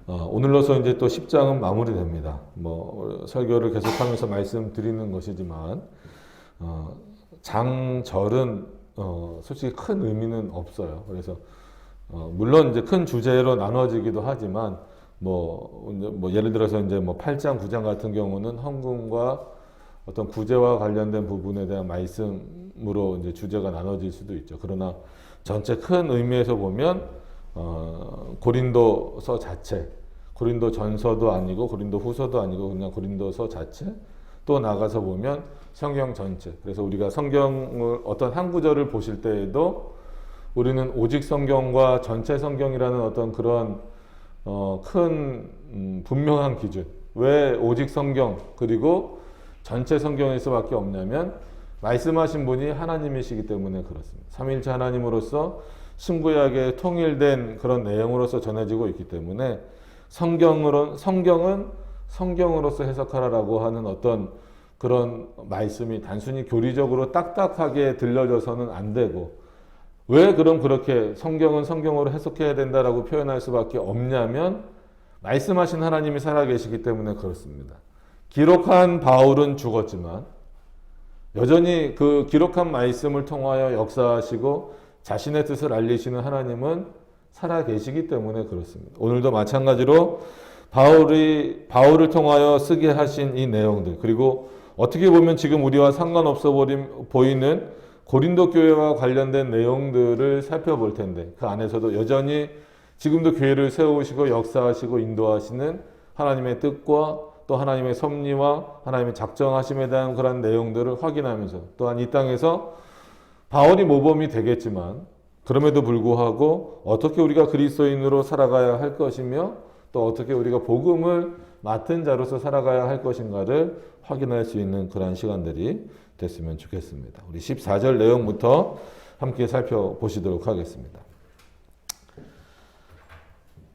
오늘로서 이제 또 10장은 마무리됩니다. 설교를 계속하면서 말씀드리는 것이지만, 장절은, 솔직히 큰 의미는 없어요. 그래서, 물론 이제 큰 주제로 나눠지기도 하지만, 예를 들어서 이제 8장, 9장 같은 경우는 헌금과 어떤 구제와 관련된 부분에 대한 말씀으로 이제 주제가 나눠질 수도 있죠. 그러나 전체 큰 의미에서 보면, 고린도서 자체, 고린도 전서도 아니고 고린도 후서도 아니고 그냥 고린도서 자체, 또 나가서 보면 성경 전체. 그래서 우리가 성경을 어떤 한 구절을 보실 때에도 우리는 오직 성경과 전체 성경이라는 어떤 그런 큰 분명한 기준. 왜 오직 성경 그리고 전체 성경에서밖에 없냐면 말씀하신 분이 하나님이시기 때문에 그렇습니다. 삼위일체 하나님으로서 신구약에 통일된 그런 내용으로서 전해지고 있기 때문에 성경은 성경으로서 해석하라라고 하는 어떤 그런 말씀이 단순히 교리적으로 딱딱하게 들려져서는 안 되고, 왜 그럼 그렇게 성경은 성경으로 해석해야 된다라고 표현할 수밖에 없냐면 말씀하신 하나님이 살아계시기 때문에 그렇습니다. 기록한 바울은 죽었지만 여전히 그 기록한 말씀을 통하여 역사하시고 자신의 뜻을 알리시는 하나님은 살아계시기 때문에 그렇습니다. 오늘도 마찬가지로 바울을 통하여 쓰게 하신 이 내용들, 그리고 어떻게 보면 지금 우리와 상관없어 보이는 고린도 교회와 관련된 내용들을 살펴볼 텐데, 그 안에서도 여전히 지금도 교회를 세우시고 역사하시고 인도하시는 하나님의 뜻과 또 하나님의 섭리와 하나님의 작정하심에 대한 그런 내용들을 확인하면서, 또한 이 땅에서 바울이 모범이 되겠지만 그럼에도 불구하고 어떻게 우리가 그리스도인으로 살아가야 할 것이며 또 어떻게 우리가 복음을 맡은 자로서 살아가야 할 것인가를 확인할 수 있는 그런 시간들이 됐으면 좋겠습니다. 우리 14절 내용부터 함께 살펴보시도록 하겠습니다.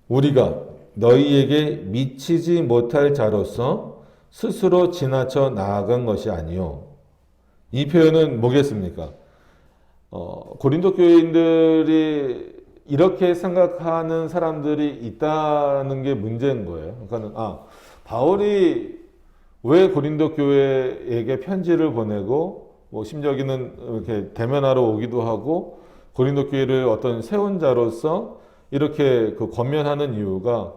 우리가 너희에게 미치지 못할 자로서 스스로 지나쳐 나아간 것이 아니요. 이 표현은 뭐겠습니까? 고린도 교인들이 이렇게 생각하는 사람들이 있다는 게 문제인 거예요. 그러니까 바울이 왜 고린도 교회에게 편지를 보내고 심지어는 이렇게 대면하러 오기도 하고 고린도 교회를 어떤 세운 자로서 이렇게 권면하는 이유가,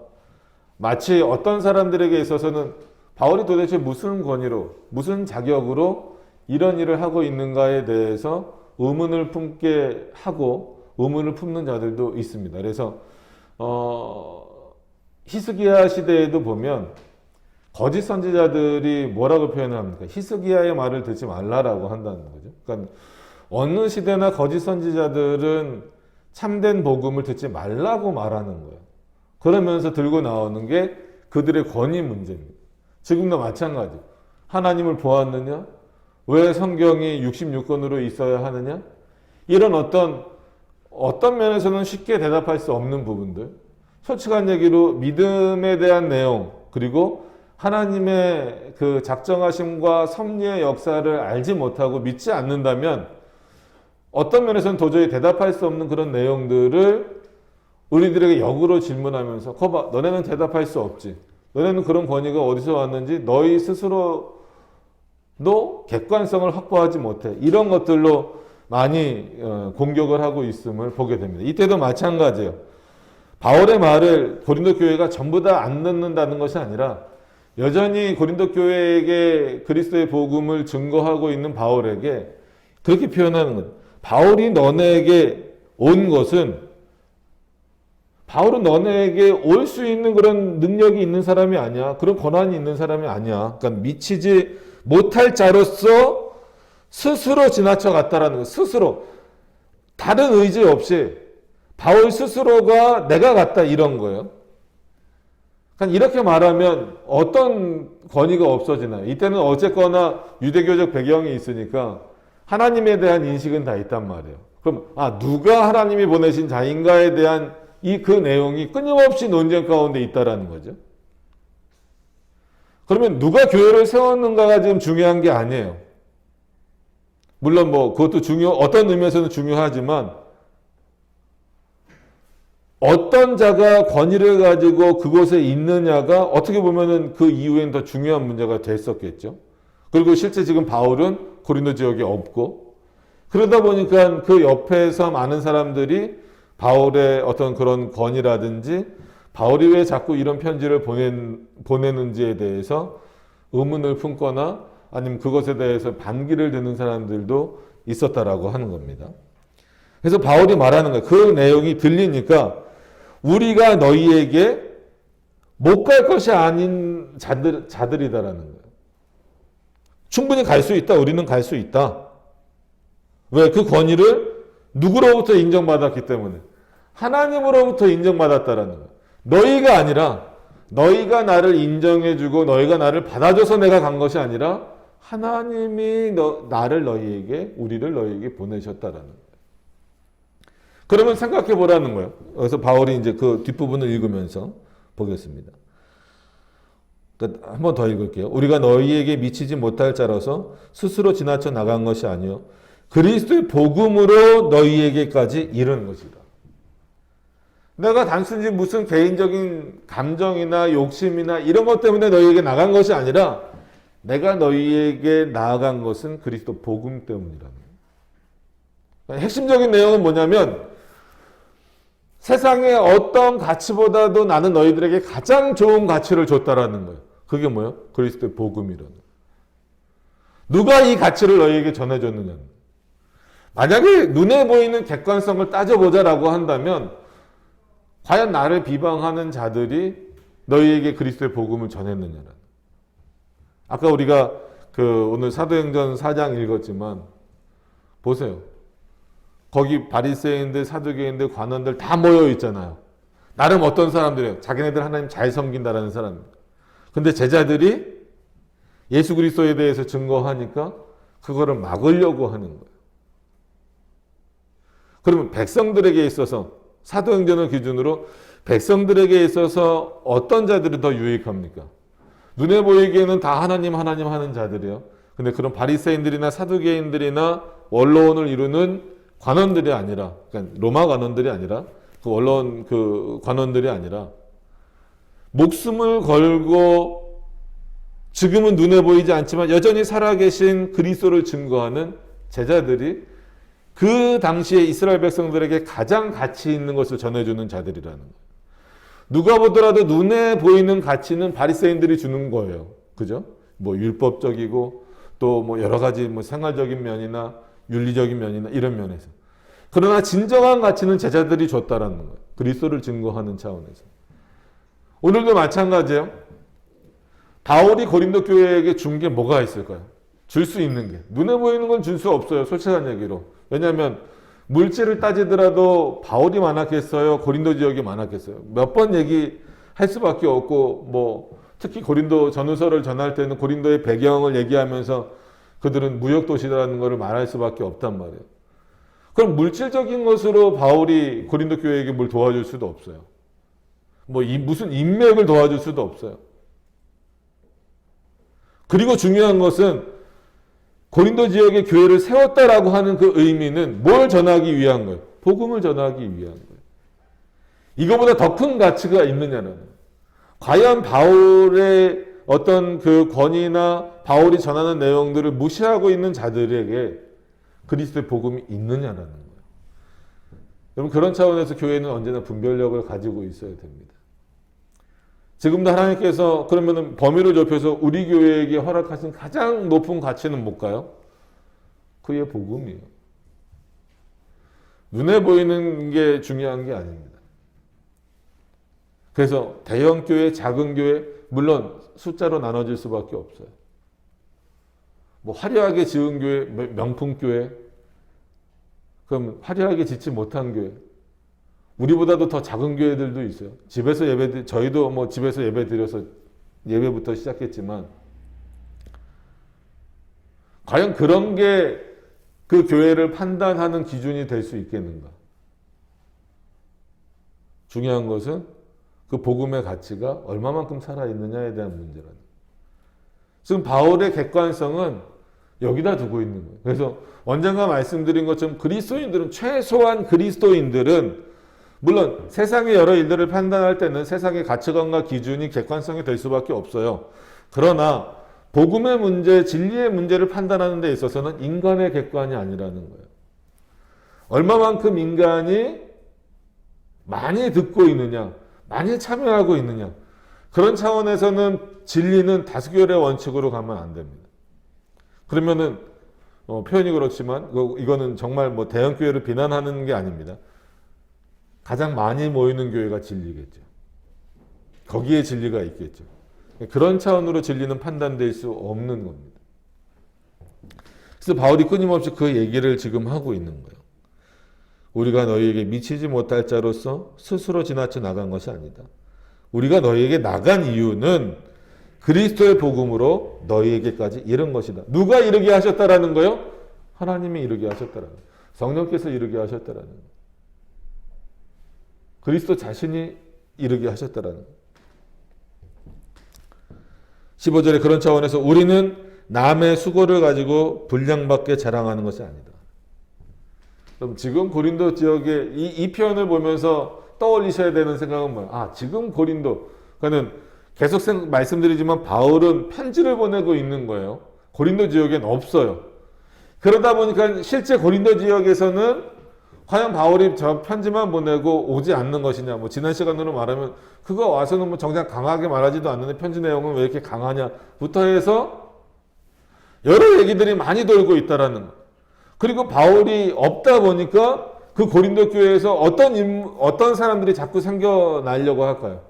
마치 어떤 사람들에게 있어서는 바울이 도대체 무슨 권위로, 무슨 자격으로 이런 일을 하고 있는가에 대해서 의문을 품게 하고 의문을 품는 자들도 있습니다. 그래서 히스기야 시대에도 보면 거짓 선지자들이 뭐라고 표현합니까? 히스기야의 말을 듣지 말라라고 한다는 거죠. 그러니까 어느 시대나 거짓 선지자들은 참된 복음을 듣지 말라고 말하는 거예요. 그러면서 들고 나오는 게 그들의 권위 문제입니다. 지금도 마찬가지. 하나님을 보았느냐? 왜 성경이 66권으로 있어야 하느냐? 이런 어떤 면에서는 쉽게 대답할 수 없는 부분들, 솔직한 얘기로 믿음에 대한 내용, 그리고 하나님의 그 작정하심과 섭리의 역사를 알지 못하고 믿지 않는다면 어떤 면에서는 도저히 대답할 수 없는 그런 내용들을 우리들에게 역으로 질문하면서, 거봐, 너네는 대답할 수 없지. 너네는 그런 권위가 어디서 왔는지 너희 스스로도 객관성을 확보하지 못해. 이런 것들로 많이 공격을 하고 있음을 보게 됩니다. 이때도 마찬가지예요. 바울의 말을 고린도 교회가 전부 다 안 듣는다는 것이 아니라 여전히 고린도 교회에게 그리스도의 복음을 증거하고 있는 바울에게 그렇게 표현하는 거예요. 바울이 너네에게 온 것은, 바울은 너네에게 올 수 있는 그런 능력이 있는 사람이 아니야. 그런 권한이 있는 사람이 아니야. 그러니까 미치지 못할 자로서 스스로 지나쳐 갔다라는 거. 스스로. 다른 의지 없이 바울 스스로가 내가 갔다 이런 거예요. 그러니까 이렇게 말하면 어떤 권위가 없어지나요? 이때는 어쨌거나 유대교적 배경이 있으니까 하나님에 대한 인식은 다 있단 말이에요. 그럼 누가 하나님이 보내신 자인가에 대한 그 내용이 끊임없이 논쟁 가운데 있다라는 거죠. 그러면 누가 교회를 세웠는가가 지금 중요한 게 아니에요. 물론 그것도 어떤 의미에서는 중요하지만 어떤 자가 권위를 가지고 그곳에 있느냐가 어떻게 보면은 그 이후엔 더 중요한 문제가 됐었겠죠. 그리고 실제 지금 바울은 고린도 지역에 없고, 그러다 보니까 그 옆에서 많은 사람들이 바울의 어떤 그런 권위라든지 바울이 왜 자꾸 이런 편지를 보내는지에 대해서 의문을 품거나 아니면 그것에 대해서 반기를 드는 사람들도 있었다라고 하는 겁니다. 그래서 바울이 말하는 거예요. 그 내용이 들리니까 우리가 너희에게 못 갈 것이 아닌 자들이다라는 거예요. 충분히 갈 수 있다. 우리는 갈 수 있다. 왜? 그 권위를 누구로부터 인정받았기 때문에. 하나님으로부터 인정받았다라는 거예요. 너희가 아니라 너희가 나를 인정해주고 너희가 나를 받아줘서 내가 간 것이 아니라 하나님이 나를 너희에게, 우리를 너희에게 보내셨다라는 거예요. 그러면 생각해 보라는 거예요. 그래서 바울이 이제 그 뒷부분을 읽으면서 보겠습니다. 한 번 더 읽을게요. 우리가 너희에게 미치지 못할 자라서 스스로 지나쳐 나간 것이 아니요 그리스도의 복음으로 너희에게까지 이른 것이다. 내가 단순히 무슨 개인적인 감정이나 욕심이나 이런 것 때문에 너희에게 나간 것이 아니라 내가 너희에게 나아간 것은 그리스도 복음 때문이라는 거예요. 핵심적인 내용은 뭐냐면 세상의 어떤 가치보다도 나는 너희들에게 가장 좋은 가치를 줬다라는 거예요. 그게 뭐예요? 그리스도의 복음이라는 거예요. 누가 이 가치를 너희에게 전해줬느냐. 만약에 눈에 보이는 객관성을 따져보자라고 한다면 과연 나를 비방하는 자들이 너희에게 그리스도의 복음을 전했느냐라는. 아까 우리가 오늘 사도행전 4장 읽었지만 보세요. 거기 바리새인들, 사두개인들, 관원들 다 모여 있잖아요. 나름 어떤 사람들이에요? 자기네들 하나님 잘 섬긴다라는 사람. 근데 제자들이 예수 그리스도에 대해서 증거하니까 그거를 막으려고 하는 거예요. 그러면 백성들에게 있어서 사도행전을 기준으로 백성들에게 있어서 어떤 자들이 더 유익합니까? 눈에 보이기에는 다 하나님 하는 자들이에요. 근데 그런 바리새인들이나 사두개인들이나 원로원을 이루는 관원들이 아니라, 그러니까 로마 관원들이 아니라, 그 원로원 그 관원들이 아니라, 목숨을 걸고 지금은 눈에 보이지 않지만 여전히 살아계신 그리스도를 증거하는 제자들이 그 당시에 이스라엘 백성들에게 가장 가치 있는 것을 전해주는 자들이라는 거예요. 누가 보더라도 눈에 보이는 가치는 바리새인들이 주는 거예요. 그죠? 뭐 율법적이고 또 뭐 여러 가지 뭐 생활적인 면이나 윤리적인 면이나 이런 면에서. 그러나 진정한 가치는 제자들이 줬다라는 거예요. 그리스도를 증거하는 차원에서. 오늘도 마찬가지예요. 바울이 고린도 교회에게 준 게 뭐가 있을까요? 줄 수 있는 게. 눈에 보이는 건 줄 수 없어요. 솔직한 얘기로. 왜냐하면 물질을 따지더라도 바울이 많았겠어요? 고린도 지역이 많았겠어요? 몇 번 얘기할 수밖에 없고, 뭐 특히 고린도 전후서를 전할 때는 고린도의 배경을 얘기하면서 그들은 무역도시라는 것을 말할 수밖에 없단 말이에요. 그럼 물질적인 것으로 바울이 고린도 교회에게 뭘 도와줄 수도 없어요. 뭐 무슨 인맥을 도와줄 수도 없어요. 그리고 중요한 것은 고린도 지역의 교회를 세웠다라고 하는 그 의미는 뭘 전하기 위한 거예요? 복음을 전하기 위한 거예요. 이거보다 더 큰 가치가 있느냐는 거예요. 과연 바울의 어떤 그 권위나 바울이 전하는 내용들을 무시하고 있는 자들에게 그리스도의 복음이 있느냐라는 거예요. 여러분, 그런 차원에서 교회는 언제나 분별력을 가지고 있어야 됩니다. 지금도 하나님께서 그러면 범위를 좁혀서 우리 교회에게 허락하신 가장 높은 가치는 뭘까요? 그의 복음이에요. 눈에 보이는 게 중요한 게 아닙니다. 그래서 대형 교회, 작은 교회, 물론 숫자로 나눠질 수밖에 없어요. 뭐 화려하게 지은 교회, 명품 교회, 그럼 화려하게 짓지 못한 교회, 우리보다도 더 작은 교회들도 있어요. 집에서 저희도 뭐 집에서 예배 드려서 예배부터 시작했지만, 과연 그런 게 그 교회를 판단하는 기준이 될 수 있겠는가? 중요한 것은 그 복음의 가치가 얼마만큼 살아있느냐에 대한 문제라는. 지금 바울의 객관성은 여기다 두고 있는 거예요. 그래서 언젠가 말씀드린 것처럼 그리스도인들은, 최소한 그리스도인들은 물론 세상의 여러 일들을 판단할 때는 세상의 가치관과 기준이 객관성이 될 수밖에 없어요. 그러나 복음의 문제, 진리의 문제를 판단하는 데 있어서는 인간의 객관이 아니라는 거예요. 얼마만큼 인간이 많이 듣고 있느냐, 많이 참여하고 있느냐. 그런 차원에서는 진리는 다수결의 원칙으로 가면 안 됩니다. 그러면은 표현이 그렇지만 이거는 정말 뭐 대형교회를 비난하는 게 아닙니다. 가장 많이 모이는 교회가 진리겠죠. 거기에 진리가 있겠죠. 그런 차원으로 진리는 판단될 수 없는 겁니다. 그래서 바울이 끊임없이 그 얘기를 지금 하고 있는 거예요. 우리가 너희에게 미치지 못할 자로서 스스로 지나쳐 나간 것이 아니다. 우리가 너희에게 나간 이유는 그리스도의 복음으로 너희에게까지 이른 것이다. 누가 이르게 하셨다라는 거요? 하나님이 이르게 하셨다라는 거예요. 성령께서 이르게 하셨다라는 거예요. 그리스도 자신이 이르게 하셨다라는 거예요. 15절에 그런 차원에서 우리는 남의 수고를 가지고 분량받게 자랑하는 것이 아니다. 그럼 지금 고린도 지역의 이 표현을 보면서 떠올리셔야 되는 생각은 뭐예요? 지금 고린도, 그러니까는 계속 말씀드리지만 바울은 편지를 보내고 있는 거예요. 고린도 지역엔 없어요. 그러다 보니까 실제 고린도 지역에서는 과연 바울이 저 편지만 보내고 오지 않는 것이냐. 뭐 지난 시간으로 말하면 그거 와서는 뭐 정작 강하게 말하지도 않는데 편지 내용은 왜 이렇게 강하냐부터 해서 여러 얘기들이 많이 돌고 있다라는 거. 그리고 바울이 없다 보니까 그 고린도 교회에서 어떤 사람들이 자꾸 생겨나려고 할까요?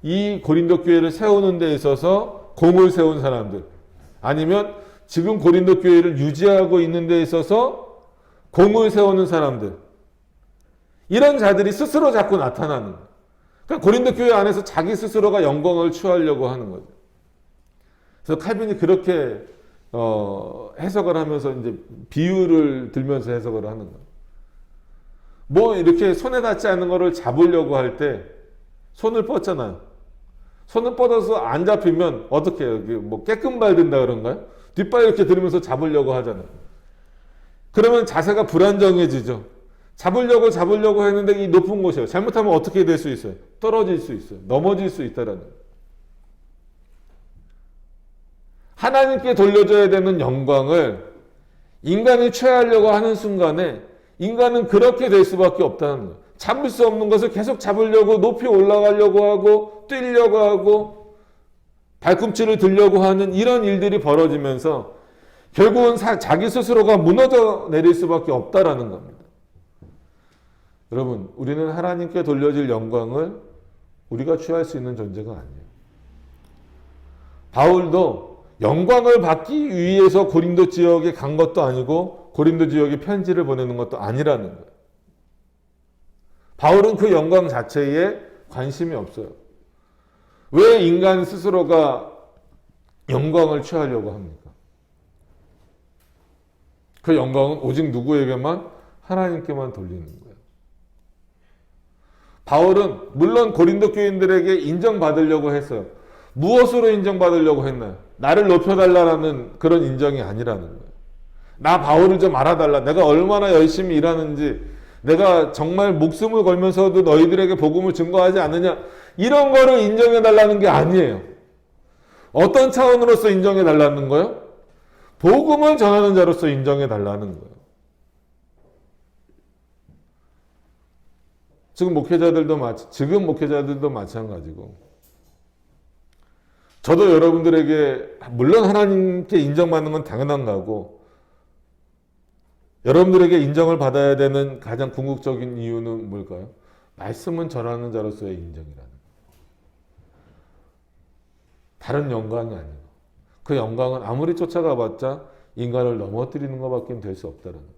이 고린도 교회를 세우는 데 있어서 공을 세운 사람들, 아니면 지금 고린도 교회를 유지하고 있는 데 있어서 공을 세우는 사람들, 이런 자들이 스스로 자꾸 나타나는 거예요. 그러니까 고린도 교회 안에서 자기 스스로가 영광을 취하려고 하는 거죠. 그래서 칼빈이 그렇게 해석을 하면서 이제 비유를 들면서 해석을 하는 거예요. 뭐 이렇게 손에 닿지 않는 거를 잡으려고 할 때 손을 뻗잖아요. 손을 뻗어서 안 잡히면 어떻게 해요? 뭐 깨끔발 든다 그런가요? 뒷발 이렇게 들으면서 잡으려고 하잖아요. 그러면 자세가 불안정해지죠. 잡으려고 했는데 이 높은 곳이에요. 잘못하면 어떻게 될 수 있어요? 떨어질 수 있어요. 넘어질 수 있다라는 거예요. 하나님께 돌려줘야 되는 영광을 인간이 취하려고 하는 순간에 인간은 그렇게 될 수밖에 없다는 거예요. 잡을 수 없는 것을 계속 잡으려고 높이 올라가려고 하고 뛰려고 하고 발꿈치를 들려고 하는 이런 일들이 벌어지면서 결국은 자기 스스로가 무너져 내릴 수밖에 없다라는 겁니다. 여러분, 우리는 하나님께 돌려질 영광을 우리가 취할 수 있는 존재가 아니에요. 바울도 영광을 받기 위해서 고린도 지역에 간 것도 아니고 고린도 지역에 편지를 보내는 것도 아니라는 거예요. 바울은 그 영광 자체에 관심이 없어요. 왜 인간 스스로가 영광을 취하려고 합니까? 그 영광은 오직 누구에게만? 하나님께만 돌리는 거예요. 바울은 물론 고린도 교인들에게 인정받으려고 했어요. 무엇으로 인정받으려고 했나요? 나를 높여달라는 그런 인정이 아니라는 거예요. 나 바울을 좀 알아달라. 내가 얼마나 열심히 일하는지, 내가 정말 목숨을 걸면서도 너희들에게 복음을 증거하지 않느냐, 이런 거를 인정해달라는 게 아니에요. 어떤 차원으로서 인정해달라는 거예요? 복음을 전하는 자로서 인정해달라는 거예요. 지금 목회자들도 마찬가지고, 저도 여러분들에게 물론 하나님께 인정받는 건 당연한 거고, 여러분들에게 인정을 받아야 되는 가장 궁극적인 이유는 뭘까요? 말씀은 전하는 자로서의 인정이라는 거예요. 다른 영광이 아니고, 그 영광은 아무리 쫓아가봤자 인간을 넘어뜨리는 것밖에 될 수 없다는 거예요.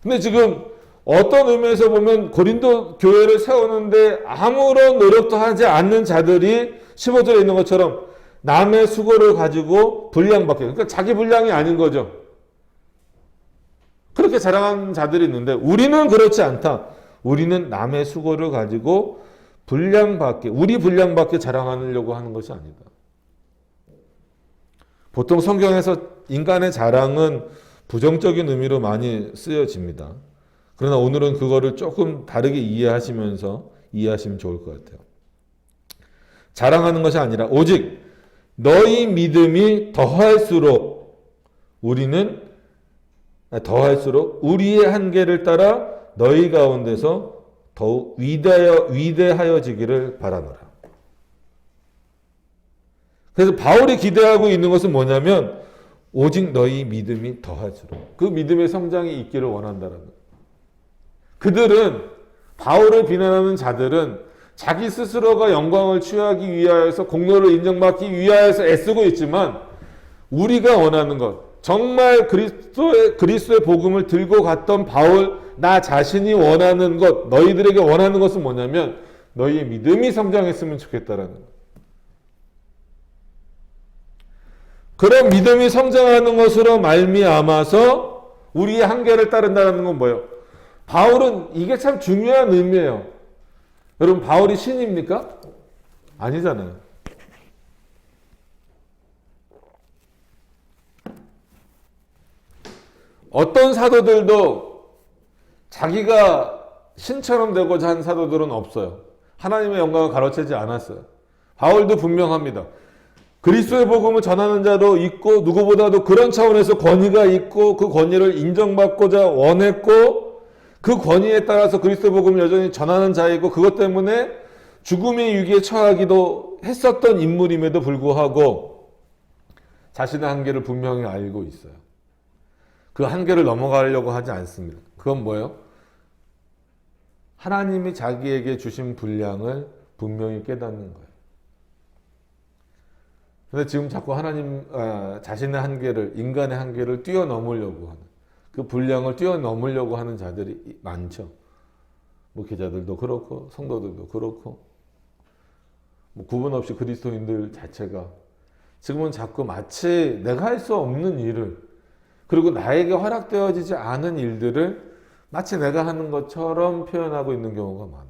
근데 지금 어떤 의미에서 보면 고린도 교회를 세우는데 아무런 노력도 하지 않는 자들이 15절에 있는 것처럼 남의 수고를 가지고 분량받게, 그러니까 자기 분량이 아닌 거죠. 그렇게 자랑하는 자들이 있는데 우리는 그렇지 않다. 우리는 남의 수고를 가지고 분량받게, 우리 분량받게 자랑하려고 하는 것이 아니다. 보통 성경에서 인간의 자랑은 부정적인 의미로 많이 쓰여집니다. 그러나 오늘은 그거를 조금 다르게 이해하시면 좋을 것 같아요. 자랑하는 것이 아니라 오직 너희 믿음이 더할수록 우리의 한계를 따라 너희 가운데서 더욱 위대하여지기를 바라노라. 그래서 바울이 기대하고 있는 것은 뭐냐면 오직 너희 믿음이 더할수록 그 믿음의 성장이 있기를 원한다는 거예요. 그들은 바울을 비난하는 자들은 자기 스스로가 영광을 취하기 위하여서 공로를 인정받기 위하여서 애쓰고 있지만 우리가 원하는 것 정말 그리스도의 복음을 들고 갔던 바울 나 자신이 원하는 것 너희들에게 원하는 것은 뭐냐면 너희의 믿음이 성장했으면 좋겠다라는 것. 그런 믿음이 성장하는 것으로 말미암아서 우리의 한계를 따른다는 건 뭐예요? 바울은 이게 참 중요한 의미예요. 여러분 바울이 신입니까? 아니잖아요. 어떤 사도들도 자기가 신처럼 되고자 한 사도들은 없어요. 하나님의 영광을 가로채지 않았어요. 바울도 분명합니다. 그리스도의 복음을 전하는 자도 있고 누구보다도 그런 차원에서 권위가 있고 그 권위를 인정받고자 원했고 그 권위에 따라서 그리스도 복음을 여전히 전하는 자이고 그것 때문에 죽음의 위기에 처하기도 했었던 인물임에도 불구하고 자신의 한계를 분명히 알고 있어요. 그 한계를 넘어가려고 하지 않습니다. 그건 뭐예요? 하나님이 자기에게 주신 분량을 분명히 깨닫는 거예요. 근데 지금 자꾸 자신의 한계를, 인간의 한계를 뛰어넘으려고 하는, 그 분량을 뛰어넘으려고 하는 자들이 많죠. 목회자들도 그렇고, 성도들도 그렇고, 구분 없이 그리스도인들 자체가 지금은 자꾸 마치 내가 할 수 없는 일을, 그리고 나에게 허락되어지지 않은 일들을 마치 내가 하는 것처럼 표현하고 있는 경우가 많아요.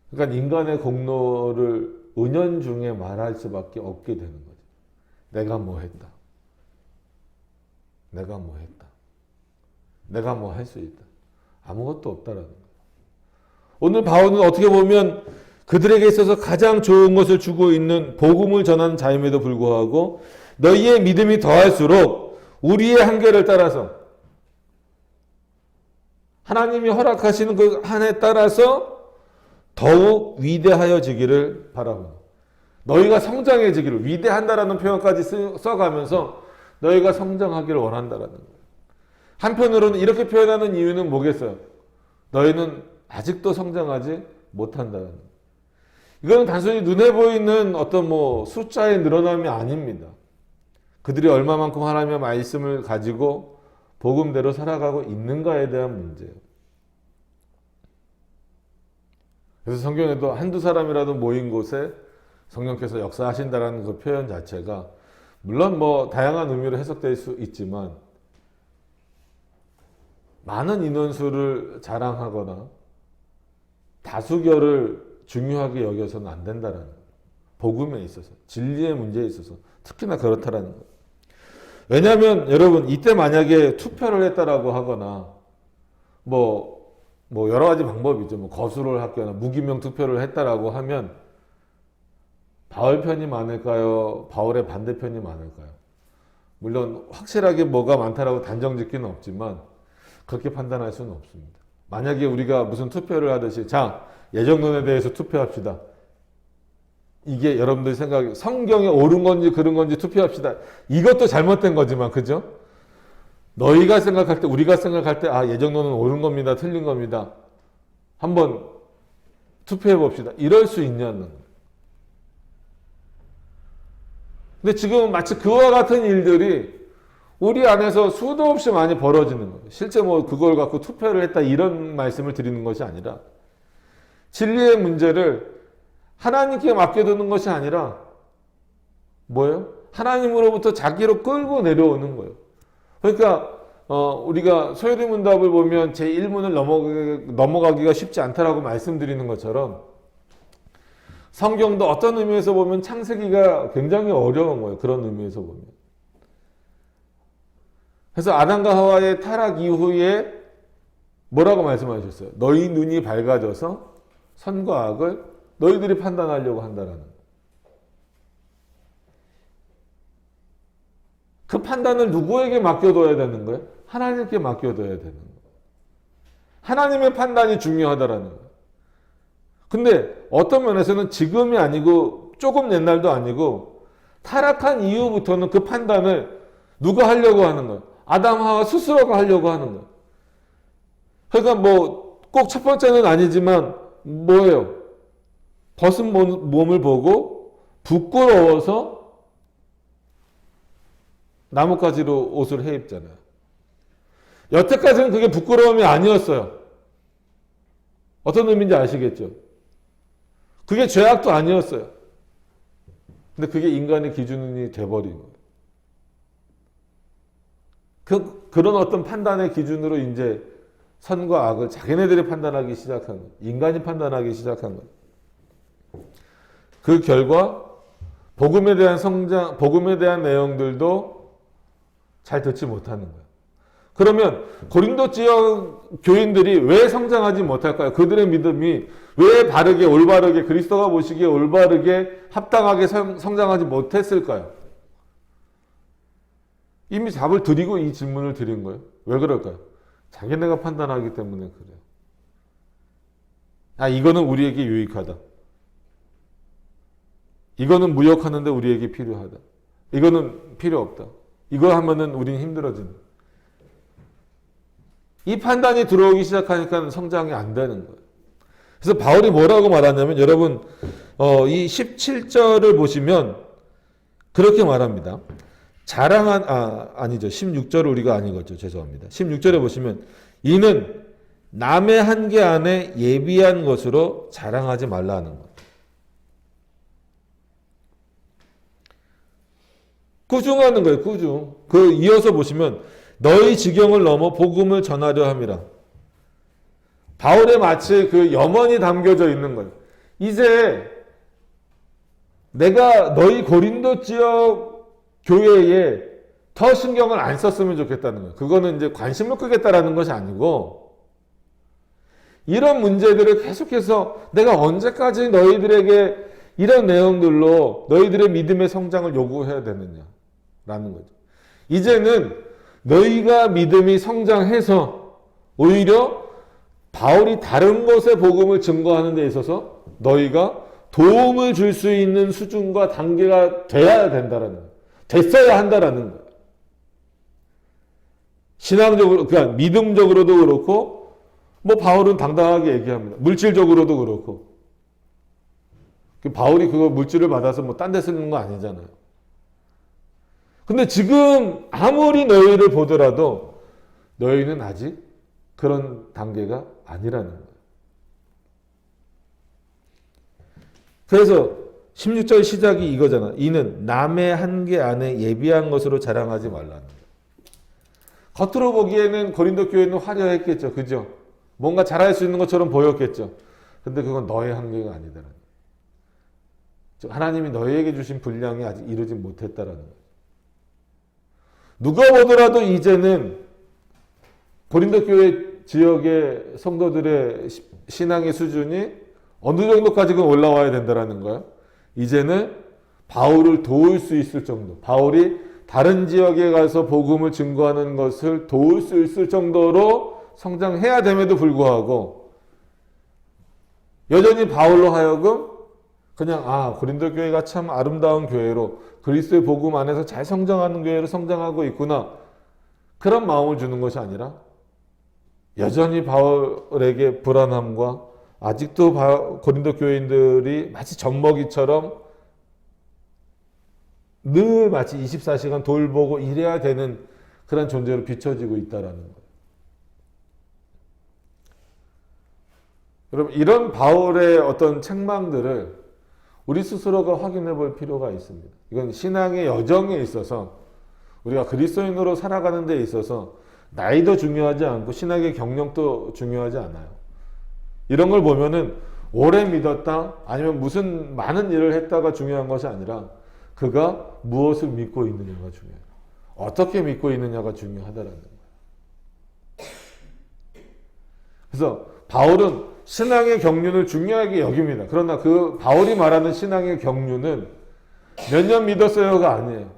그러니까 인간의 공로를 은연중에 말할 수밖에 없게 되는 거죠. 내가 뭐 했다. 내가 뭐 했다. 내가 뭐 할 수 있다. 아무것도 없다라는 거예요. 오늘 바울은 어떻게 보면 그들에게 있어서 가장 좋은 것을 주고 있는 복음을 전하는 자임에도 불구하고 너희의 믿음이 더할수록 우리의 한계를 따라서 하나님이 허락하시는 그 한에 따라서 더욱 위대하여지기를 바라고 너희가 성장해지기를 위대한다라는 표현까지 써가면서 너희가 성장하기를 원한다라는 거예요. 한편으로는 이렇게 표현하는 이유는 뭐겠어요? 너희는 아직도 성장하지 못한다는 거예요. 이건 단순히 눈에 보이는 어떤 숫자의 늘어남이 아닙니다. 그들이 얼마만큼 하나님의 말씀을 가지고 복음대로 살아가고 있는가에 대한 문제예요. 그래서 성경에도 한두 사람이라도 모인 곳에 성령께서 역사하신다라는 그 표현 자체가 물론 다양한 의미로 해석될 수 있지만 많은 인원수를 자랑하거나 다수결을 중요하게 여겨서는 안 된다라는 거예요. 복음에 있어서, 진리의 문제에 있어서 특히나 그렇다라는 거예요. 왜냐하면 여러분 이때 만약에 투표를 했다라고 하거나 여러 가지 방법이 있죠. 거수를 하거나 무기명 투표를 했다라고 하면 바울 편이 많을까요? 바울의 반대편이 많을까요? 물론 확실하게 뭐가 많다라고 단정짓기는 없지만 그렇게 판단할 수는 없습니다. 만약에 우리가 무슨 투표를 하듯이 자, 예정론에 대해서 투표합시다. 이게 여러분들 생각에 성경에 옳은 건지 그른 건지 투표합시다. 이것도 잘못된 거지만 그죠? 너희가 생각할 때 우리가 생각할 때 예정론은 옳은 겁니다. 틀린 겁니다. 한번 투표해 봅시다. 이럴 수 있냐는 거예요. 근데 지금 마치 그와 같은 일들이 우리 안에서 수도 없이 많이 벌어지는 거예요. 실제 그걸 갖고 투표를 했다 이런 말씀을 드리는 것이 아니라 진리의 문제를 하나님께 맡겨두는 것이 아니라 뭐예요? 하나님으로부터 자기로 끌고 내려오는 거예요. 그러니까 우리가 소요리 문답을 보면 제1문을 넘어가기가 쉽지 않다라고 말씀드리는 것처럼 성경도 어떤 의미에서 보면 창세기가 굉장히 어려운 거예요. 그런 의미에서 보면. 그래서 아담과 하와의 타락 이후에 뭐라고 말씀하셨어요? 너희 눈이 밝아져서 선과 악을 너희들이 판단하려고 한다라는 거예요. 그 판단을 누구에게 맡겨둬야 되는 거예요? 하나님께 맡겨둬야 되는 거예요. 하나님의 판단이 중요하다라는 거예요. 근데 어떤 면에서는 지금이 아니고 조금 옛날도 아니고 타락한 이후부터는 그 판단을 누가 하려고 하는 거예요? 아담 하와 스스로가 하려고 하는 거예요. 그러니까 뭐 꼭 첫 번째는 아니지만 뭐예요? 벗은 몸을 보고 부끄러워서 나뭇가지로 옷을 해 입잖아요. 여태까지는 그게 부끄러움이 아니었어요. 어떤 의미인지 아시겠죠? 그게 죄악도 아니었어요. 근데 그게 인간의 기준이 돼버린 거예요. 그런 어떤 판단의 기준으로 이제 선과 악을 자기네들이 판단하기 시작한 거예요. 인간이 판단하기 시작한 거예요. 그 결과 복음에 대한 성장, 복음에 대한 내용들도 잘 듣지 못하는 거예요. 그러면 고린도 지역 교인들이 왜 성장하지 못할까요? 그들의 믿음이 왜 바르게 올바르게 그리스도가 보시기에 올바르게 합당하게 성장하지 못했을까요? 이미 답을 드리고 이 질문을 드린 거예요. 왜 그럴까요? 자기네가 판단하기 때문에 그래요. 아, 이거는 우리에게 유익하다. 이거는 무역하는데 우리에게 필요하다. 이거는 필요 없다. 이거 하면은 우린 힘들어진다. 이 판단이 들어오기 시작하니까 성장이 안 되는 거예요. 그래서 바울이 뭐라고 말하냐면 여러분 이 17절을 보시면 그렇게 말합니다. 아니죠. 16절을 우리가 안 읽었죠. 죄송합니다. 16절에 보시면 이는 남의 한계 안에 예비한 것으로 자랑하지 말라 하는 것. 꾸중하는 거예요. 꾸중. 그 이어서 보시면 너희 지경을 넘어 복음을 전하려 함이라. 바울에 마치 그 염원이 담겨져 있는 거예요. 이제 내가 너희 고린도 지역 교회에 더 신경을 안 썼으면 좋겠다는 거예요. 그거는 이제 관심을 끄겠다라는 것이 아니고 이런 문제들을 계속해서 내가 언제까지 너희들에게 이런 내용들로 너희들의 믿음의 성장을 요구해야 되느냐라는 거죠. 이제는 너희가 믿음이 성장해서 오히려 바울이 다른 곳에 복음을 증거하는 데 있어서 너희가 도움을 줄 수 있는 수준과 단계가 돼야 된다라는 거예요. 됐어야 한다라는 거예요. 신앙적으로, 그러니까 믿음적으로도 그렇고, 뭐 바울은 당당하게 얘기합니다. 물질적으로도 그렇고. 바울이 그거 물질을 받아서 뭐 딴 데 쓰는 거 아니잖아요. 근데 지금 아무리 너희를 보더라도 너희는 아직 그런 단계가 아니라는 거예요. 그래서 16절 시작이 이거잖아. 이는 남의 한계 안에 예비한 것으로 자랑하지 말라는 거예요. 겉으로 보기에는 고린도 교회는 화려했겠죠. 그죠? 뭔가 잘할 수 있는 것처럼 보였겠죠. 근데 그건 너의 한계가 아니다라는 거예요. 즉 하나님이 너희에게 주신 분량이 아직 이루지 못했다라는 거예요. 누가 보더라도 이제는 고린도 교회 지역의 성도들의 신앙의 수준이 어느 정도까지 올라와야 된다라는 거예요. 이제는 바울을 도울 수 있을 정도, 바울이 다른 지역에 가서 복음을 증거하는 것을 도울 수 있을 정도로 성장해야 됨에도 불구하고 여전히 바울로 하여금 그냥 고린도 교회가 참 아름다운 교회로 그리스도의 복음 안에서 잘 성장하는 교회로 성장하고 있구나. 그런 마음을 주는 것이 아니라 여전히 바울에게 불안함과 아직도 고린도 교인들이 마치 젖먹이처럼 늘 마치 24시간 돌보고 일해야 되는 그런 존재로 비춰지고 있다라는 거예요. 여러분, 이런 바울의 어떤 책망들을 우리 스스로가 확인해 볼 필요가 있습니다. 이건 신앙의 여정에 있어서 우리가 그리스도인으로 살아가는 데 있어서 나이도 중요하지 않고 신학의 경력도 중요하지 않아요. 이런 걸 보면은 오래 믿었다 아니면 무슨 많은 일을 했다가 중요한 것이 아니라 그가 무엇을 믿고 있느냐가 중요해요. 어떻게 믿고 있느냐가 중요하다라는 거예요. 그래서 바울은 신앙의 경륜을 중요하게 여깁니다. 그러나 그 바울이 말하는 신앙의 경륜은 몇 년 믿었어요가 아니에요.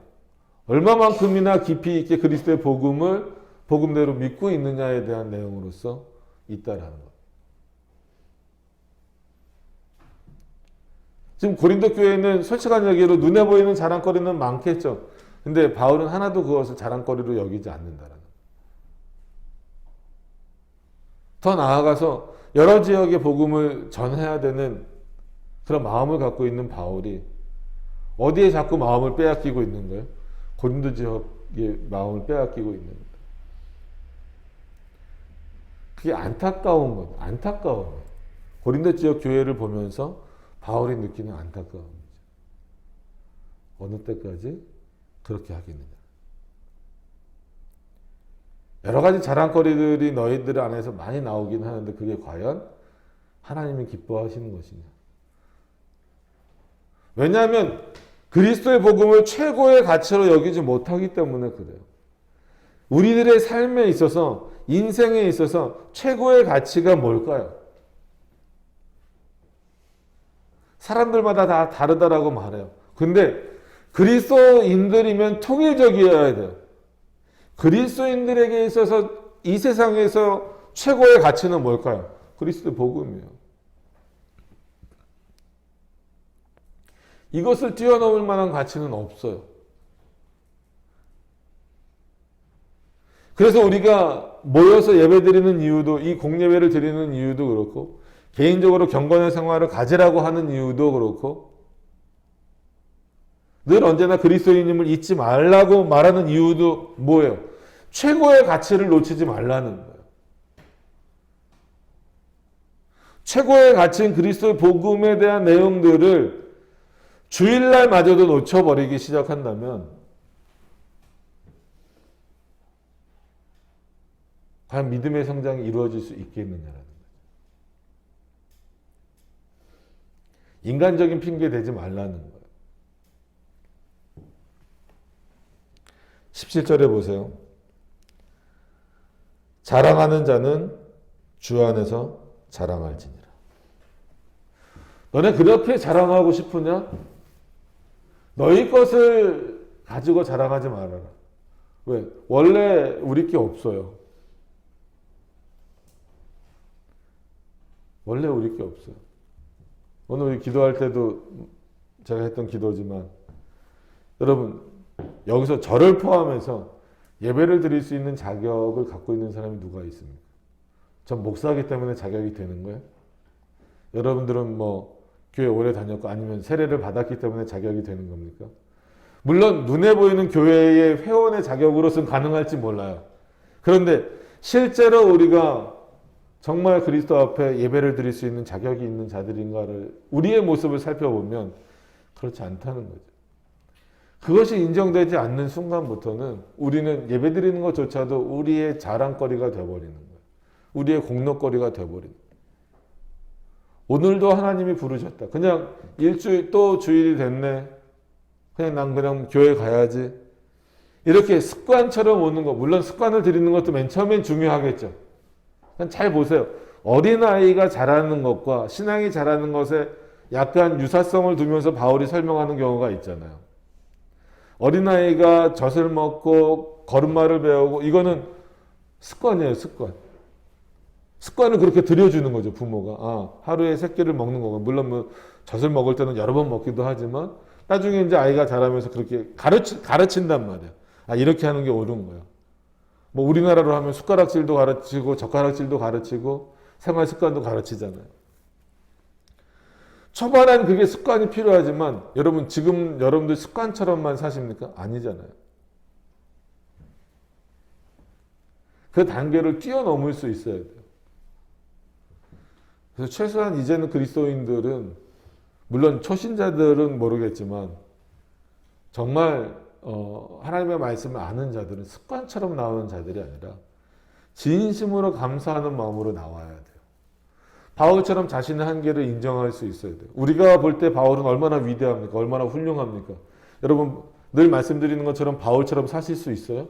얼마만큼이나 깊이 있게 그리스도의 복음을 복음대로 믿고 있느냐에 대한 내용으로서 있다라는 것. 지금 고린도 교회는 솔직한 얘기로 눈에 보이는 자랑거리는 많겠죠. 근데 바울은 하나도 그것을 자랑거리로 여기지 않는다라는 것. 더 나아가서 여러 지역의 복음을 전해야 되는 그런 마음을 갖고 있는 바울이 어디에 자꾸 마음을 빼앗기고 있는 거예요? 고린도 지역의 마음을 빼앗기고 있는 거예요. 그게 안타까운 거예요. 안타까운 거예요. 고린도 지역 교회를 보면서 바울이 느끼는 안타까움이죠. 어느 때까지 그렇게 하겠느냐. 여러 가지 자랑거리들이 너희들 안에서 많이 나오긴 하는데 그게 과연 하나님이 기뻐하시는 것이냐. 왜냐하면 그리스도의 복음을 최고의 가치로 여기지 못하기 때문에 그래요. 우리들의 삶에 있어서, 인생에 있어서 최고의 가치가 뭘까요? 사람들마다 다 다르다라고 말해요. 근데 그리스도인들이면 통일적이어야 돼요. 그리스도인들에게 있어서 이 세상에서 최고의 가치는 뭘까요? 그리스도 복음이에요. 이것을 뛰어넘을 만한 가치는 없어요. 그래서 우리가 모여서 예배드리는 이유도, 이 공예배를 드리는 이유도 그렇고, 개인적으로 경건의 생활을 가지라고 하는 이유도 그렇고, 늘 언제나 그리스도인임을 잊지 말라고 말하는 이유도 뭐예요? 최고의 가치를 놓치지 말라는 거예요. 최고의 가치인 그리스도의 복음에 대한 내용들을 주일날마저도 놓쳐버리기 시작한다면 과연 믿음의 성장이 이루어질 수 있겠느냐라는 거죠. 인간적인 핑계 대지 말라는 거예요. 17절에 보세요. 자랑하는 자는 주 안에서 자랑할지니라. 너네 그렇게 자랑하고 싶으냐? 너희 것을 가지고 자랑하지 말아라. 왜? 원래 우리 게 없어요. 원래 우리 게 없어요. 오늘 우리 기도할 때도 제가 했던 기도지만 여러분 여기서 저를 포함해서 예배를 드릴 수 있는 자격을 갖고 있는 사람이 누가 있습니까? 전 목사이기 때문에 자격이 되는 거예요? 여러분들은 뭐 교회 오래 다녔고 아니면 세례를 받았기 때문에 자격이 되는 겁니까? 물론 눈에 보이는 교회의 회원의 자격으로서는 가능할지 몰라요. 그런데 실제로 우리가 정말 그리스도 앞에 예배를 드릴 수 있는 자격이 있는 자들인가를 우리의 모습을 살펴보면 그렇지 않다는 거죠. 그것이 인정되지 않는 순간부터는 우리는 예배 드리는 것조차도 우리의 자랑거리가 되어버리는 거예요. 우리의 공로거리가 되어버리는 거예요. 오늘도 하나님이 부르셨다. 그냥 일주일 또 주일이 됐네. 난 그냥 교회 가야지. 이렇게 습관처럼 오는 거. 물론 습관을 들이는 것도 맨 처음엔 중요하겠죠. 잘 보세요. 어린아이가 자라는 것과 신앙이 자라는 것에 약간 유사성을 두면서 바울이 설명하는 경우가 있잖아요. 어린아이가 젖을 먹고 걸음마를 배우고 이거는 습관이에요. 습관. 습관을 그렇게 들여주는 거죠. 부모가. 하루에 3끼를 먹는 거고 물론 뭐 젖을 먹을 때는 여러 번 먹기도 하지만 나중에 이제 아이가 자라면서 그렇게 가르친단 말이에요. 이렇게 하는 게 옳은 거예요. 뭐 우리나라로 하면 숟가락질도 가르치고 젓가락질도 가르치고 생활 습관도 가르치잖아요. 초반엔 그게 습관이 필요하지만 여러분 지금 여러분들 습관처럼만 사십니까? 아니잖아요. 그 단계를 뛰어넘을 수 있어야 돼요. 그래서 최소한 이제는 그리스도인들은 물론 초신자들은 모르겠지만 정말 하나님의 말씀을 아는 자들은 습관처럼 나오는 자들이 아니라 진심으로 감사하는 마음으로 나와야 돼요. 바울처럼 자신의 한계를 인정할 수 있어야 돼요. 우리가 볼 때 바울은 얼마나 위대합니까? 얼마나 훌륭합니까? 여러분 늘 말씀드리는 것처럼 바울처럼 사실 수 있어요?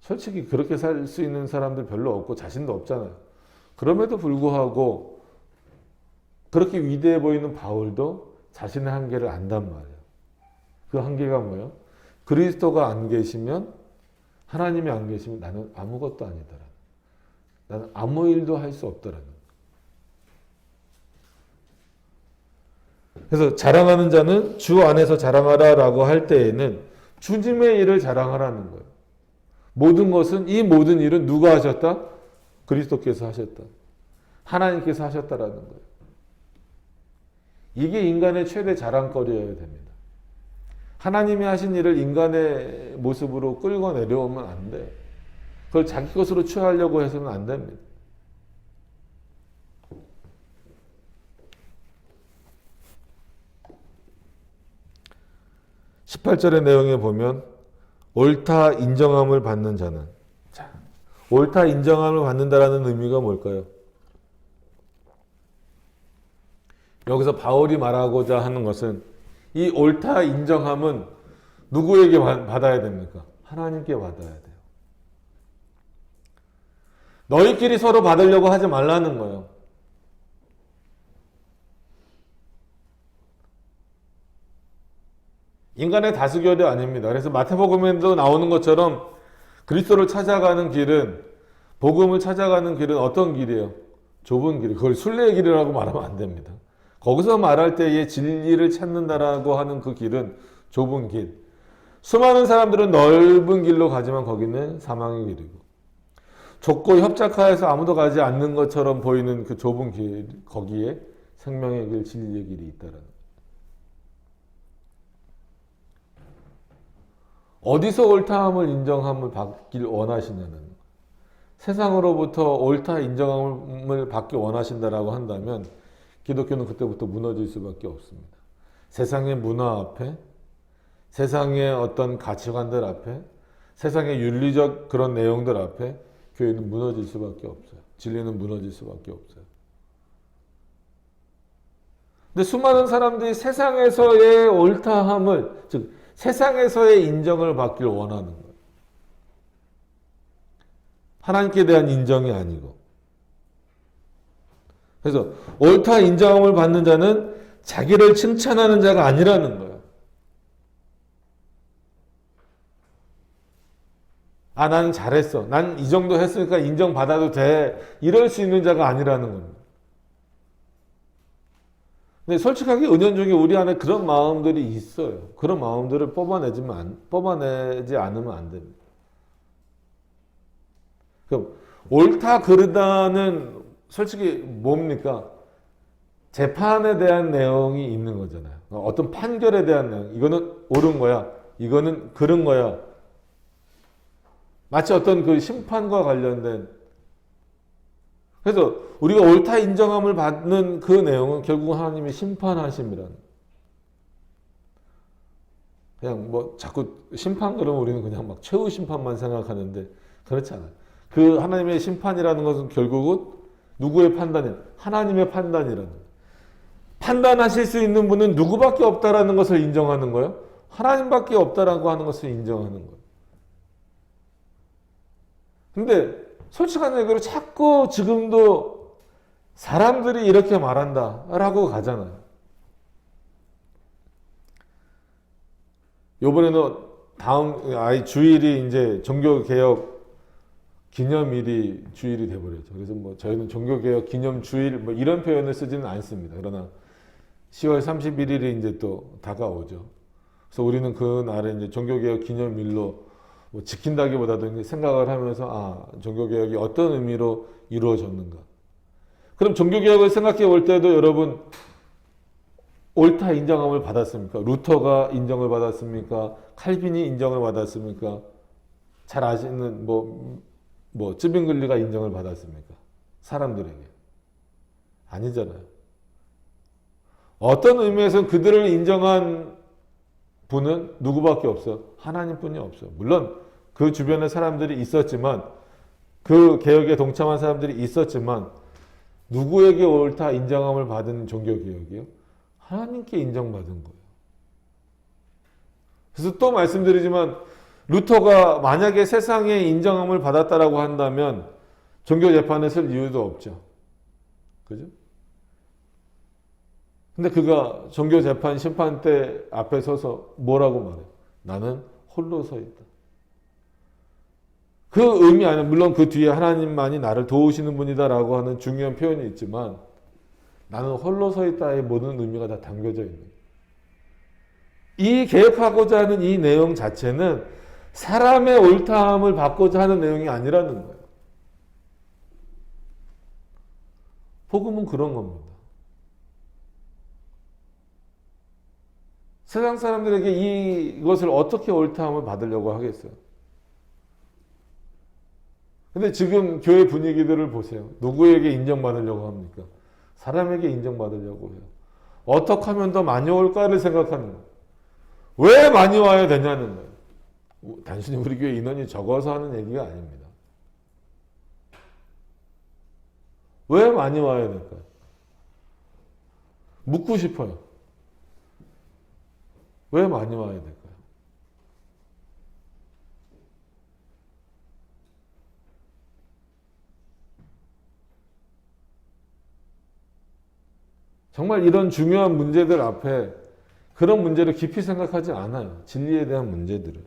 솔직히 그렇게 살 수 있는 사람들 별로 없고 자신도 없잖아요. 그럼에도 불구하고 그렇게 위대해 보이는 바울도 자신의 한계를 안단 말이에요. 그 한계가 뭐예요? 그리스도가 안 계시면, 하나님이 안 계시면 나는 아무것도 아니다라는, 나는 아무 일도 할 수 없다라는. 그래서 자랑하는 자는 주 안에서 자랑하라라고 할 때에는 주님의 일을 자랑하라는 거예요. 모든 것은, 이 모든 일은 누가 하셨다? 그리스도께서 하셨다. 하나님께서 하셨다라는 거예요. 이게 인간의 최대 자랑거리여야 됩니다. 하나님이 하신 일을 인간의 모습으로 끌고 내려오면 안 돼. 그걸 자기 것으로 취하려고 해서는 안 됩니다. (18절의) 내용에 보면 옳다 인정함을 받는 자는, 자, 옳다 인정함을 받는다라는 의미가 뭘까요? 여기서 바울이 말하고자 하는 것은, 이 옳다 인정함은 누구에게 받아야 됩니까? 하나님께 받아야 돼요. 너희끼리 서로 받으려고 하지 말라는 거예요. 인간의 다수결이 아닙니다. 그래서 마태복음에도 나오는 것처럼 그리스도를 찾아가는 길은, 복음을 찾아가는 길은 어떤 길이에요? 좁은 길. 그걸 순례의 길이라고 말하면 안 됩니다. 거기서 말할 때의 진리를 찾는다라고 하는 그 길은 좁은 길. 수많은 사람들은 넓은 길로 가지만 거기는 사망의 길이고, 좁고 협착하여서 아무도 가지 않는 것처럼 보이는 그 좁은 길, 거기에 생명의 길, 진리의 길이 있다라는. 어디서 옳다함을 인정함을 받길 원하시냐는, 세상으로부터 옳다 인정함을 받기 원하신다라고 한다면 기독교는 그때부터 무너질 수밖에 없습니다. 세상의 문화 앞에, 세상의 어떤 가치관들 앞에, 세상의 윤리적 그런 내용들 앞에 교회는 무너질 수밖에 없어요. 진리는 무너질 수밖에 없어요. 근데 수많은 사람들이 세상에서의 옳다함을, 즉 세상에서의 인정을 받길 원하는 거예요. 하나님께 대한 인정이 아니고. 그래서 옳다 인정함을 받는 자는 자기를 칭찬하는 자가 아니라는 거예요. 아, 난 잘했어. 난 이 정도 했으니까 인정받아도 돼. 이럴 수 있는 자가 아니라는 겁니다. 근데 솔직하게 은연중에 우리 안에 그런 마음들이 있어요. 그런 마음들을 뽑아내지 않으면 안 됩니다. 그럼 옳다 그르다는 솔직히 뭡니까? 재판에 대한 내용이 있는 거잖아요. 어떤 판결에 대한 내용. 이거는 옳은 거야. 이거는 그른 거야. 마치 어떤 그 심판과 관련된. 그래서 우리가 옳다 인정함을 받는 그 내용은 결국 하나님이 심판하심이라는. 그냥 뭐 자꾸 심판 그러면 우리는 그냥 막 최후 심판만 생각하는데 그렇지 않아요. 그 하나님의 심판이라는 것은 결국은 누구의 판단이에요? 하나님의 판단이라는 거예요. 판단하실 수 있는 분은 누구밖에 없다라는 것을 인정하는 거예요. 하나님밖에 없다라고 하는 것을 인정하는 거예요. 근데 솔직한 얘기로 자꾸 지금도 사람들이 이렇게 말한다라고 가잖아요. 요번에는 다음 주일이 이제 종교개혁 기념일이 주일이 돼버렸죠. 그래서 뭐 저희는 종교개혁 기념 주일 뭐 이런 표현을 쓰지는 않습니다. 그러나 10월 31일이 이제 또 다가오죠. 그래서 우리는 그 날에 이제 종교개혁 기념일로 뭐 지킨다기보다도 이제 생각을 하면서 종교개혁이 어떤 의미로 이루어졌는가. 그럼 종교개혁을 생각해 볼 때도 여러분 옳다 인정함을 받았습니까? 루터가 인정을 받았습니까? 칼빈이 인정을 받았습니까? 잘 아시는 쯔빙글리가 인정을 받았습니까? 사람들에게. 아니잖아요. 어떤 의미에서 그들을 인정한 분은 누구밖에 없어요? 하나님뿐이 없어요. 물론 그 주변에 사람들이 있었지만, 그 개혁에 동참한 사람들이 있었지만, 누구에게 옳다 인정함을 받은 종교개혁이요? 하나님께 인정받은 거예요. 그래서 또 말씀드리지만 루터가 만약에 세상의 인정함을 받았다라고 한다면 종교 재판에 쓸 이유도 없죠. 그죠? 근데 그가 종교 재판 심판대 앞에 서서 뭐라고 말해요? 나는 홀로 서 있다. 그 의미 아니야. 물론 그 뒤에 하나님만이 나를 도우시는 분이다라고 하는 중요한 표현이 있지만 나는 홀로 서 있다의 모든 의미가 다 담겨져 있는 거예요. 이 개혁하고자 하는 이 내용 자체는 사람의 옳다함을 받고자 하는 내용이 아니라는 거예요. 복음은 그런 겁니다. 세상 사람들에게 이것을 어떻게 옳다함을 받으려고 하겠어요? 근데 지금 교회 분위기들을 보세요. 누구에게 인정받으려고 합니까? 사람에게 인정받으려고 해요. 어떻게 하면 더 많이 올까를 생각하는 거예요. 왜 많이 와야 되냐는 거예요. 단순히 우리 교회 인원이 적어서 하는 얘기가 아닙니다. 왜 많이 와야 될까요? 묻고 싶어요. 왜 많이 와야 될까요? 정말 이런 중요한 문제들 앞에 그런 문제를 깊이 생각하지 않아요. 진리에 대한 문제들을.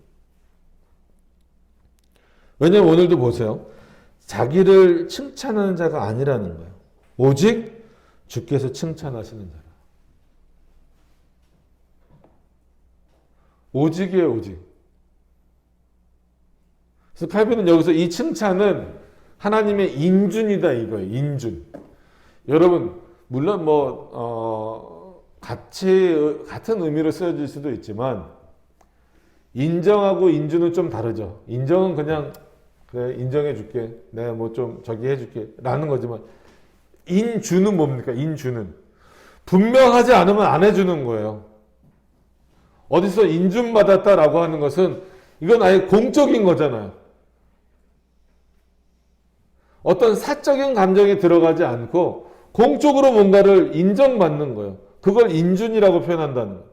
왜냐하면 오늘도 보세요. 자기를 칭찬하는 자가 아니라는 거예요. 오직 주께서 칭찬하시는 자라. 오직이에요, 오직. 그래서 칼빈은 여기서 이 칭찬은 하나님의 인준이다 이거예요. 인준. 여러분 물론 같은 의미로 쓰여질 수도 있지만 인정하고 인준은 좀 다르죠. 인정은 그냥 그래 인정해 줄게. 내가 뭐 좀 저기 해 줄게 라는 거지만 인준은 뭡니까? 인준은 분명하지 않으면 안 해주는 거예요. 어디서 인준받았다라고 하는 것은 이건 아예 공적인 거잖아요. 어떤 사적인 감정이 들어가지 않고 공적으로 뭔가를 인정받는 거예요. 그걸 인준이라고 표현한다는 거예요.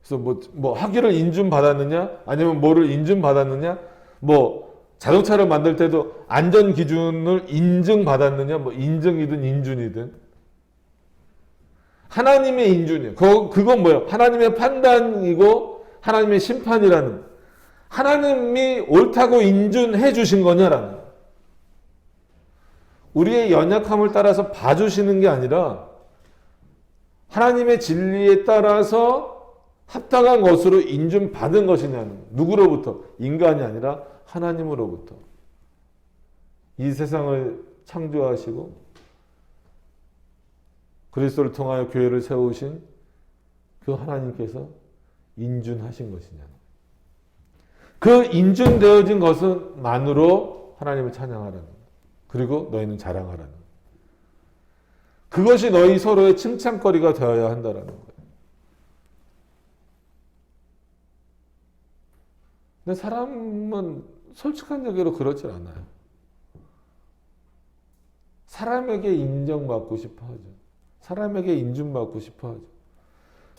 그래서 뭐 학위를 인준받았느냐 아니면 뭐를 인준받았느냐 뭐 자동차를 만들 때도 안전 기준을 인증받았느냐 뭐 인증이든 인준이든 하나님의 인준이에요. 그건 뭐예요? 하나님의 판단이고 하나님의 심판이라는 하나님이 옳다고 인준해 주신 거냐라는 거예요. 우리의 연약함을 따라서 봐주시는 게 아니라 하나님의 진리에 따라서 합당한 것으로 인준받은 것이냐는 누구로부터? 인간이 아니라 하나님으로부터. 이 세상을 창조하시고 그리스도를 통하여 교회를 세우신 그 하나님께서 인준하신 것이냐. 그 인준되어진 것만으로 하나님을 찬양하라는 거예요. 그리고 너희는 자랑하라는 거예요. 그것이 너희 서로의 칭찬거리가 되어야 한다라는 거예요. 근데 사람은 솔직한 얘기로 그렇지 않아요. 사람에게 인정받고 싶어 하죠. 사람에게 인준받고 싶어 하죠.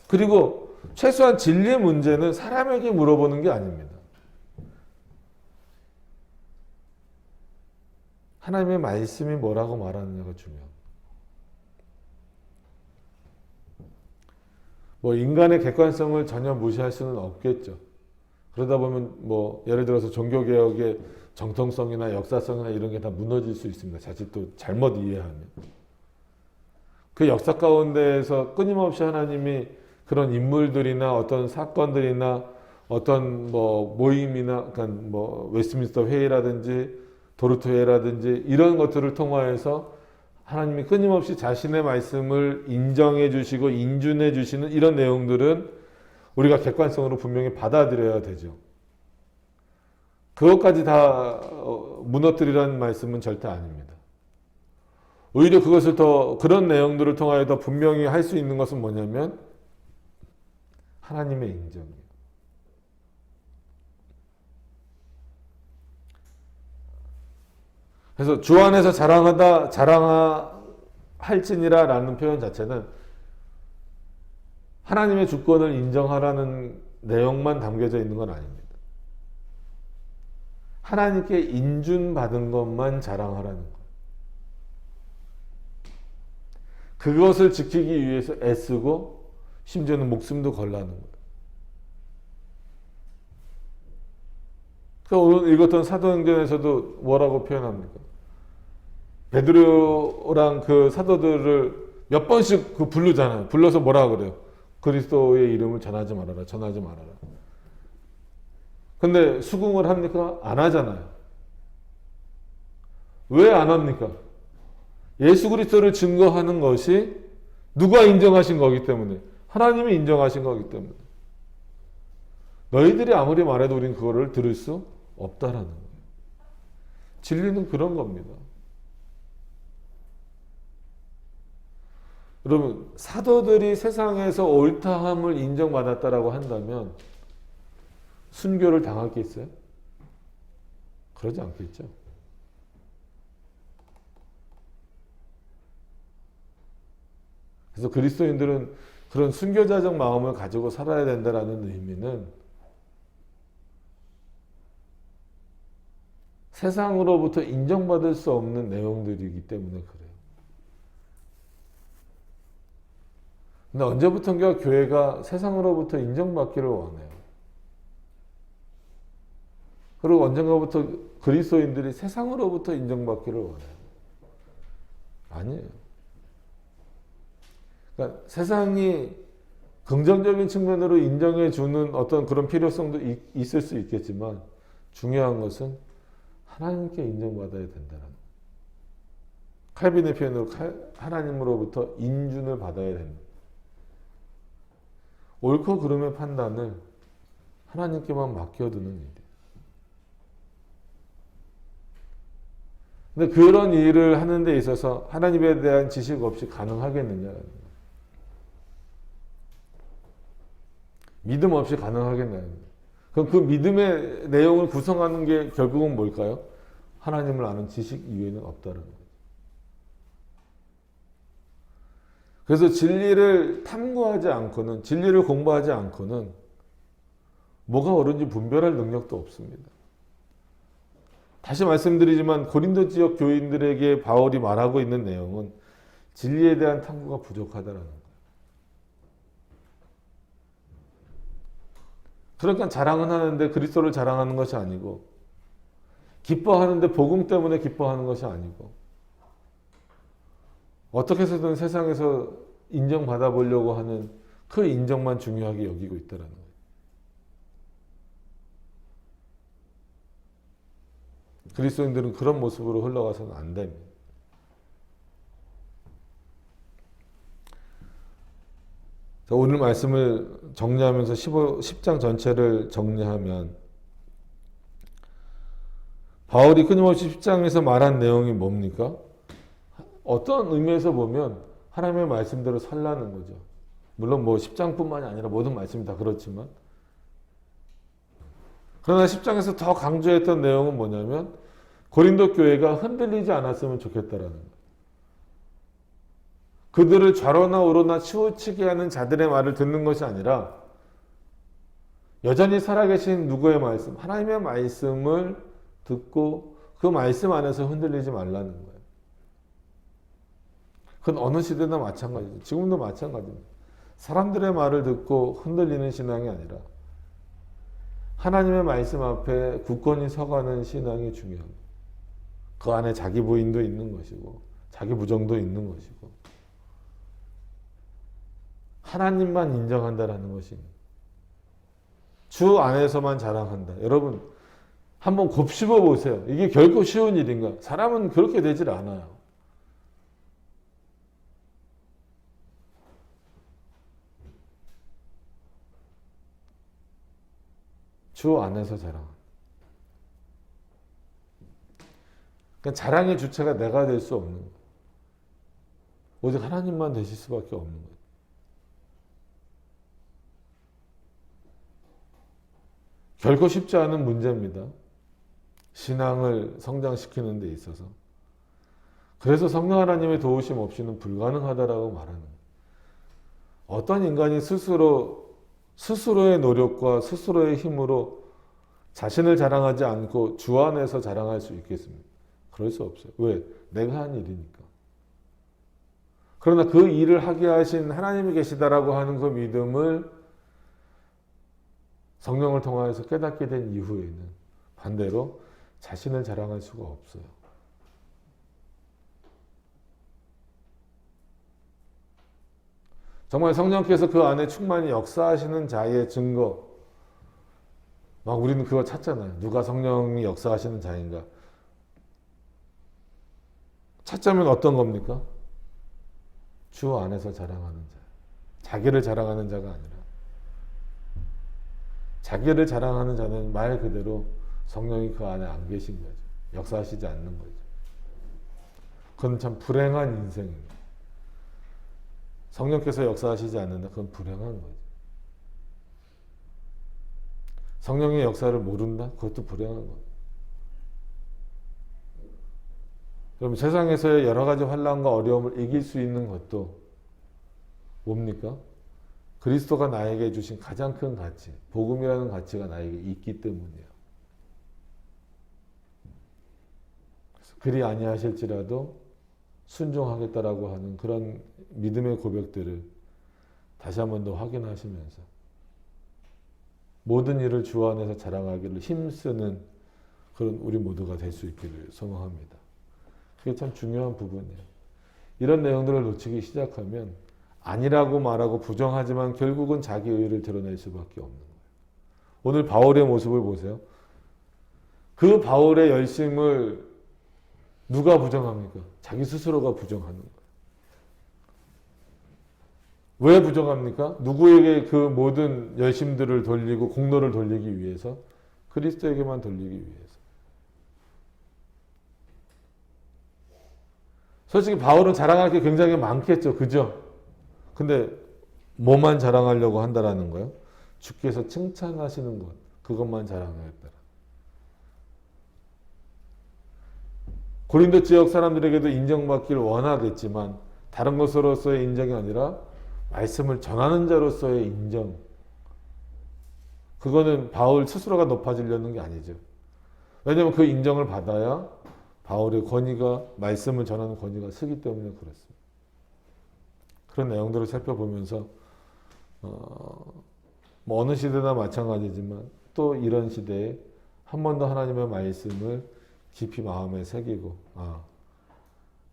그리고 최소한 진리의 문제는 사람에게 물어보는 게 아닙니다. 하나님의 말씀이 뭐라고 말하느냐가 중요합니다. 뭐 인간의 객관성을 전혀 무시할 수는 없겠죠. 그러다 보면 뭐 예를 들어서 종교개혁의 정통성이나 역사성이나 이런 게 다 무너질 수 있습니다. 자칫 또 잘못 이해하면. 그 역사 가운데에서 끊임없이 하나님이 그런 인물들이나 어떤 사건들이나 어떤 뭐 모임이나 그러니까 뭐 웨스트민스터 회의라든지 도르트 회의라든지 이런 것들을 통하여서 하나님이 끊임없이 자신의 말씀을 인정해 주시고 인준해 주시는 이런 내용들은 우리가 객관성으로 분명히 받아들여야 되죠. 그것까지 다 무너뜨리라는 말씀은 절대 아닙니다. 오히려 그것을 더 그런 내용들을 통하여 더 분명히 할 수 있는 것은 뭐냐면 하나님의 인정이에요. 그래서 주 안에서 자랑할지니라 라는 표현 자체는 하나님의 주권을 인정하라는 내용만 담겨져 있는 건 아닙니다. 하나님께 인준받은 것만 자랑하라는 거예요. 그것을 지키기 위해서 애쓰고 심지어는 목숨도 걸라는 거예요. 오늘 읽었던 사도행전에서도 뭐라고 표현합니까? 베드로랑 그 사도들을 몇 번씩 부르잖아요. 불러서 뭐라 그래요? 그리스도의 이름을 전하지 말아라. 전하지 말아라. 근데 수긍을 합니까? 안 하잖아요. 왜 안 합니까? 예수 그리스도를 증거하는 것이 누가 인정하신 거기 때문에, 하나님이 인정하신 거기 때문에. 너희들이 아무리 말해도 우린 그거를 들을 수 없다라는 거예요. 진리는 그런 겁니다. 여러분, 사도들이 세상에서 옳다함을 인정받았다라고 한다면 순교를 당할 게 있어요? 그러지 않겠죠. 그래서 그리스도인들은 그런 순교자적 마음을 가지고 살아야 된다라는 의미는 세상으로부터 인정받을 수 없는 내용들이기 때문에 그래요. 근데 언제부턴가 교회가 세상으로부터 인정받기를 원해요. 그리고 언젠가부터 그리스도인들이 세상으로부터 인정받기를 원해요. 아니에요. 그러니까 세상이 긍정적인 측면으로 인정해 주는 어떤 그런 필요성도 있을 수 있겠지만 중요한 것은 하나님께 인정받아야 된다는 거예요. 칼빈의 표현으로 하나님으로부터 인준을 받아야 된다. 옳고 그름의 판단을 하나님께만 맡겨두는 일이에요. 근데 그런 일을 하는 데 있어서 하나님에 대한 지식 없이 가능하겠느냐는 거예요. 믿음 없이 가능하겠나요? 그럼 그 믿음의 내용을 구성하는 게 결국은 뭘까요? 하나님을 아는 지식 이외에는 없다는 거예요. 그래서 진리를 탐구하지 않고는, 진리를 공부하지 않고는 뭐가 옳은지 분별할 능력도 없습니다. 다시 말씀드리지만 고린도 지역 교인들에게 바울이 말하고 있는 내용은 진리에 대한 탐구가 부족하다는 거예요. 그러니까 자랑은 하는데 그리스도를 자랑하는 것이 아니고, 기뻐하는데 복음 때문에 기뻐하는 것이 아니고, 어떻게 해서든 세상에서 인정받아 보려고 하는 그 인정만 중요하게 여기고 있다는 거예요. 그리스도인들은 그런 모습으로 흘러가서는 안 됩니다. 오늘 말씀을 정리하면서 10장 전체를 정리하면 바울이 끊임없이 10장에서 말한 내용이 뭡니까? 어떤 의미에서 보면 하나님의 말씀대로 살라는 거죠. 물론 뭐 10장뿐만이 아니라 모든 말씀이 다 그렇지만, 그러나 10장에서 더 강조했던 내용은 뭐냐면 고린도 교회가 흔들리지 않았으면 좋겠다라는 거예요. 그들을 좌로나 우로나 치우치게 하는 자들의 말을 듣는 것이 아니라 여전히 살아계신 누구의 말씀, 하나님의 말씀을 듣고 그 말씀 안에서 흔들리지 말라는 거예요. 그건 어느 시대나 마찬가지죠. 지금도 마찬가지입니다. 사람들의 말을 듣고 흔들리는 신앙이 아니라 하나님의 말씀 앞에 굳건히 서가는 신앙이 중요합니다. 그 안에 자기 부인도 있는 것이고 자기 부정도 있는 것이고 하나님만 인정한다라는 것이, 주 안에서만 자랑한다. 여러분 한번 곱씹어 보세요. 이게 결코 쉬운 일인가? 사람은 그렇게 되질 않아요. 주 안에서 자랑. 그러니까 자랑의 주체가 내가 될 수 없는 거예요. 오직 하나님만 되실 수밖에 없는 거예요. 결코 쉽지 않은 문제입니다. 신앙을 성장시키는 데 있어서. 그래서 성령 하나님의 도우심 없이는 불가능하다라고 말하는 거예요. 어떤 인간이 스스로의 노력과 스스로의 힘으로 자신을 자랑하지 않고 주 안에서 자랑할 수 있겠습니까? 그럴 수 없어요. 왜? 내가 한 일이니까. 그러나 그 일을 하게 하신 하나님이 계시다라고 하는 그 믿음을 성령을 통하여서 깨닫게 된 이후에는 반대로 자신을 자랑할 수가 없어요. 정말 성령께서 그 안에 충만히 역사하시는 자의 증거, 막 우리는 그거 찾잖아요. 누가 성령이 역사하시는 자인가? 찾자면 어떤 겁니까? 주 안에서 자랑하는 자. 자기를 자랑하는 자가 아니라 자기를 자랑하는 자는 말 그대로 성령이 그 안에 안 계신 거죠. 역사하시지 않는 거죠. 그건 참 불행한 인생입니다. 성령께서 역사하시지 않는다. 그건 불행한 거죠. 성령의 역사를 모른다? 그것도 불행한 거예요. 그럼 세상에서의 여러 가지 환난과 어려움을 이길 수 있는 것도 뭡니까? 그리스도가 나에게 주신 가장 큰 가치, 복음이라는 가치가 나에게 있기 때문이에요. 그리 아니하실지라도 순종하겠다라고 하는 그런 믿음의 고백들을 다시 한 번 더 확인하시면서 모든 일을 주 안에서 자랑하기를 힘쓰는 그런 우리 모두가 될 수 있기를 소망합니다. 그게 참 중요한 부분이에요. 이런 내용들을 놓치기 시작하면 아니라고 말하고 부정하지만 결국은 자기 의의를 드러낼 수밖에 없는 거예요. 오늘 바울의 모습을 보세요. 그 바울의 열심을 누가 부정합니까? 자기 스스로가 부정하는 거예요. 왜 부정합니까? 누구에게 그 모든 열심들을 돌리고 공로를 돌리기 위해서? 그리스도에게만 돌리기 위해서. 솔직히 바울은 자랑할 게 굉장히 많겠죠. 그죠? 근데 뭐만 자랑하려고 한다라는 거예요? 주께서 칭찬하시는 것, 그것만 자랑하겠다. 고린도 지역 사람들에게도 인정받기를 원하겠지만 다른 것으로서의 인정이 아니라 말씀을 전하는 자로서의 인정. 그거는 바울 스스로가 높아지려는 게 아니죠. 왜냐하면 그 인정을 받아야 바울의 권위가, 말씀을 전하는 권위가 서기 때문에 그렇습니다. 그런 내용들을 살펴보면서 뭐 어느 시대나 마찬가지지만 또 이런 시대에 한 번 더 하나님의 말씀을 깊이 마음에 새기고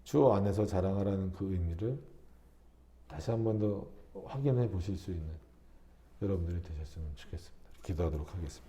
주 안에서 자랑하라는 그 의미를 다시 한 번 더 확인해 보실 수 있는 여러분들이 되셨으면 좋겠습니다. 기도하도록 하겠습니다.